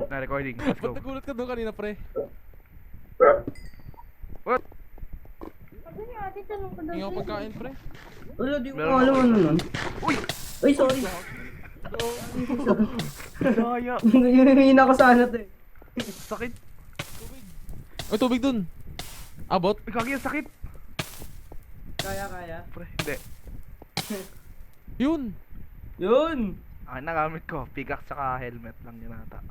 Na recording. Let's go. Ba't nagulat ka doon kanina, pre? What? Hindi ako pagkain, pre. Wala, di ko Meron alam ako. ano nun. Uy! Ay, sorry. Daya. Hihina ko sana to eh. Sakit. Ay, tubig dun. Abot? Kaki, sakit. Kaya. Pre, hindi. Yun. Yun! Ang nagamit ko, pickaxe tsaka helmet lang yun ata.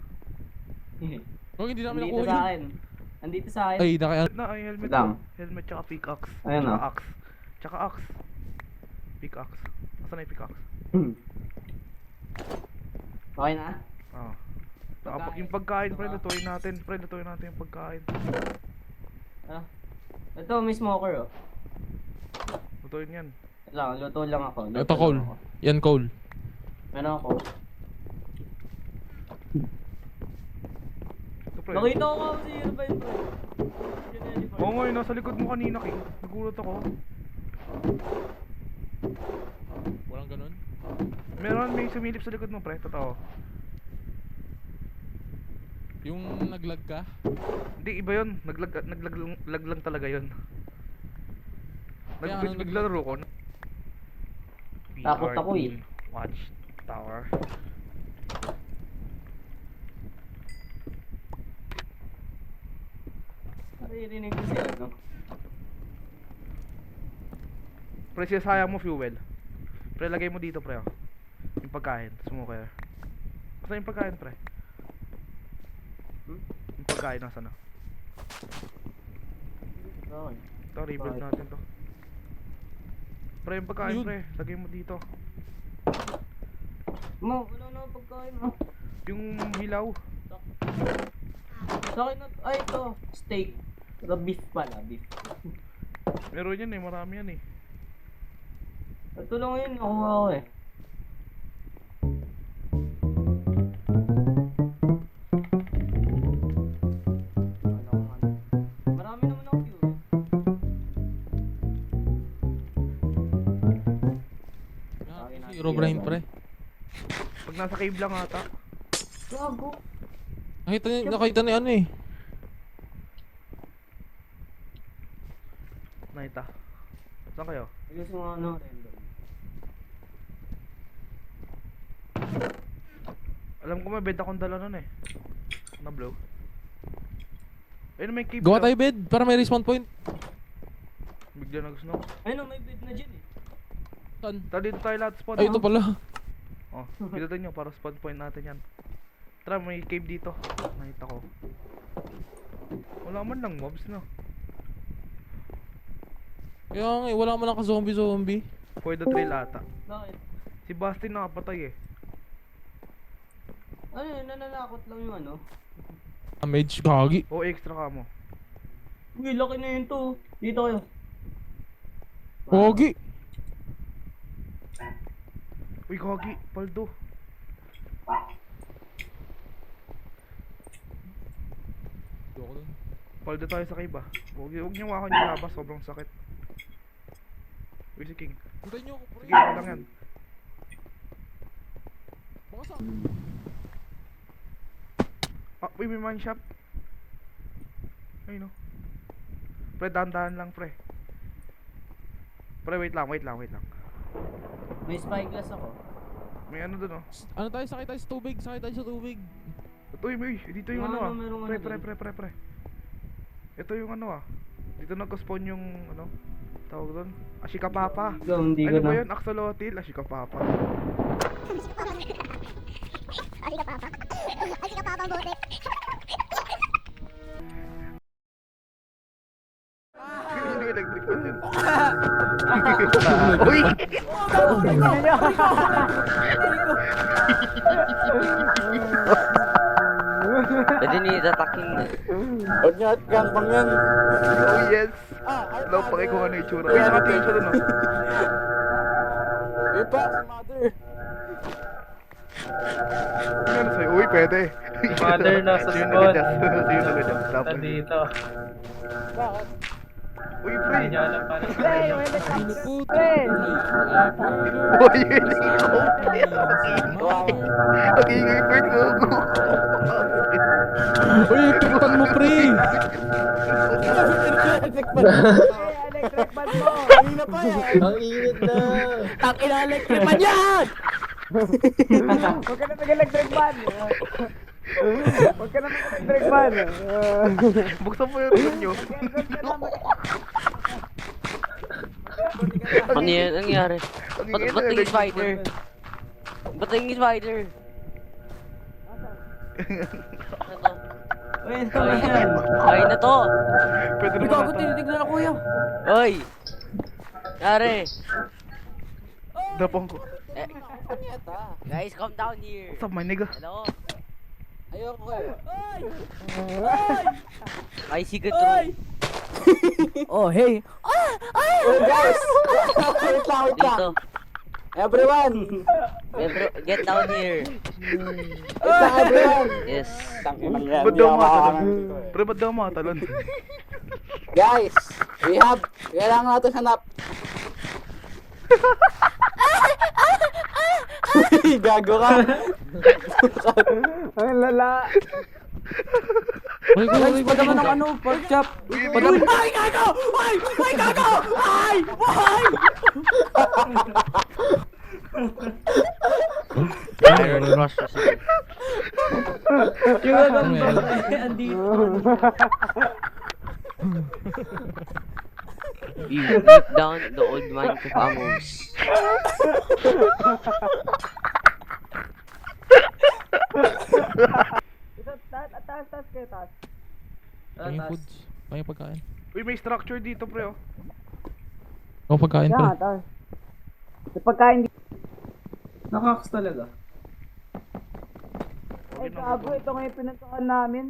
Kung hindi namin Andito nakuha sa yun. akin. Andito sa akin. Ay, nakaya... Na, ay helmet Lang. ko. Helmet tsaka pickaxe. Ayan, Tsaka ah. axe. Tsaka axe. Pickaxe. Asan na yung pickaxe? Okay na? Oo. Pagkain. Yung pagkain, pre, Diba? lutuin natin. Pre, lutuin natin yung pagkain. Ah. Ito, may smoker oh. Lutuin yan. Lang, luto lang ako. Luto Ito, Cole. lang ako. Yan, Cole. Meron ako. Ito, pre. Nakita ko kasi yun ba yun, pre? Oo nga, yun, nasa likod mo kanina, King. Nagulat ako. Walang ganun. Meron, may sumilip sa likod mo, pre. Totoo. Yung naglag ka. Hindi, iba yun. Naglag lang talaga yun. Kaya anong Naglaro ko. Takot ako eh. Watch Tower. Naririnig ko sila, no? Pre, sayang mo fuel. Pre, lagay mo dito, pre. Oh. Yung pagkain. Smoker. Asan yung pagkain, pre? Yung pagkain, nasa na? Okay. Ito, rebuild natin to. Pre, yung pagkain, Yun. pre. Lagay mo dito. Mo, wala na akong pagkain, mo. Yung hilaw. Sa akin na, ay ito, steak. The beef pala, beef. Meron yan eh, marami yan eh. Ito lang yun, nakuha ko eh. Marami naman ako fuel. Yan, si Herobrine, pre. Pag nasa cave lang ata. Gago. Nakita ni ano eh. Nakita. Saan kayo? Ayos mo ano, random. Alam ko may bed akong dala nun eh. Na blow. Ayun, may cave. Gawa daw. tayo bed para may respawn point. Bigla nag-snow. Ayun, may bed na dyan eh. Saan? Tara, dito tayo lahat spawn. Ay, ito pala. Oh, bilatan nyo para spawn point natin yan. Tara, may cave dito. Nakita ko. Wala man lang mobs no. Kaya nga eh, wala man lang ka-zombie. For the trail ata. Bakit? Si Basti nakapatay eh. Ano yun, nananakot lang yung ano. Damage, gagi. O extra ka mo. Uy, laki na yun to. Dito kayo. Gagi. Uy, Kagi, Paldo. Paldo tayo sa cave ah. Huwag niyo wakan yung labas, sobrang sakit. Uy, si King. Puntayin niyo ako, pre. Sige, ako lang yan. Baka sa... Ah, uy, may mine shop. Ay no. Pre, dahan-dahan lang, pre. Pre, wait lang. May spyglass ako. May ano dun oh. Ano tayo? Sakay tayo sa tubig. Ito uy, dito yung Ano, ano ah. merong ano Pre. Ito yung ano ah. Dito nag-spawn yung ano. Tawag doon. Ashika Papa. Ikaw, hindi ko Ano ba na. yun? Axolotl, Ashika Papa. Así ka papabote. Yung electric fan yun. Uy! Jadi ni tataking na. Huwag niya at gangbang yan. Oh yes! Alam pa kayo kung ano yung tsura. Uy, nakatingin siya dun oh. Iba, si mother. Ano sa'yo? Uy, pwede. Mother nasa Sino spot. nag-adjust? Sino nag-adjust? Dapat. Nandito. Bakit? Uy, Hindi pre! niya alam paano. Uy, yun yung ikaw. Ang ingay, Bert. Gago. Uy, tukutan mo, pre! Electric fan. Electric fan mo. Kanina pa yan. Ang init na. Ang ina-electric fan yan! Huwag ka na nag-electric fan. Huwag ka na nag-electric fan. Buksan mo yung phone nyo. Ano yan? Ang nangyari? Ang Ba't ingay ba't na tingin electric spider? fan. Ba't tingin spider? Ano to? Uy, ito na yan. Ay na to! Pwede Uy, naman gago, ata. tinitignan na kuya. Oy! Yari! Dapong ko. Eh, Punyeta. guys, come down here! What's up, my nigga? Hello? Ayoko eh. I see good through. Oh, hey. Oh guys! Wait lang, wait lang. Dito. Everyone! Eh, bro, get down here. Wait lang, everyone! Yes. Tangin yan. Ba't daw makatalon? Pre, ba't daw makatalon? Guys, kailangan natin hanap. Gago ka. Ang lala. Uy, Guys, pa naman ang ano, pork chop. Ay, gago! Ay! Ay, gago! Ay! Ay! Iron Rush. Yung ano, Ano yan? andito. You beat down the old Minecraft Amos. Taas kayo, taas. Panging foods. Panging pagkain. Uy, may structure dito, pre, oh. O, pagkain, pre. taas. Sa pagkain dito. Nakaks talaga. Ay, gago, ito nga yung pinuntahan namin.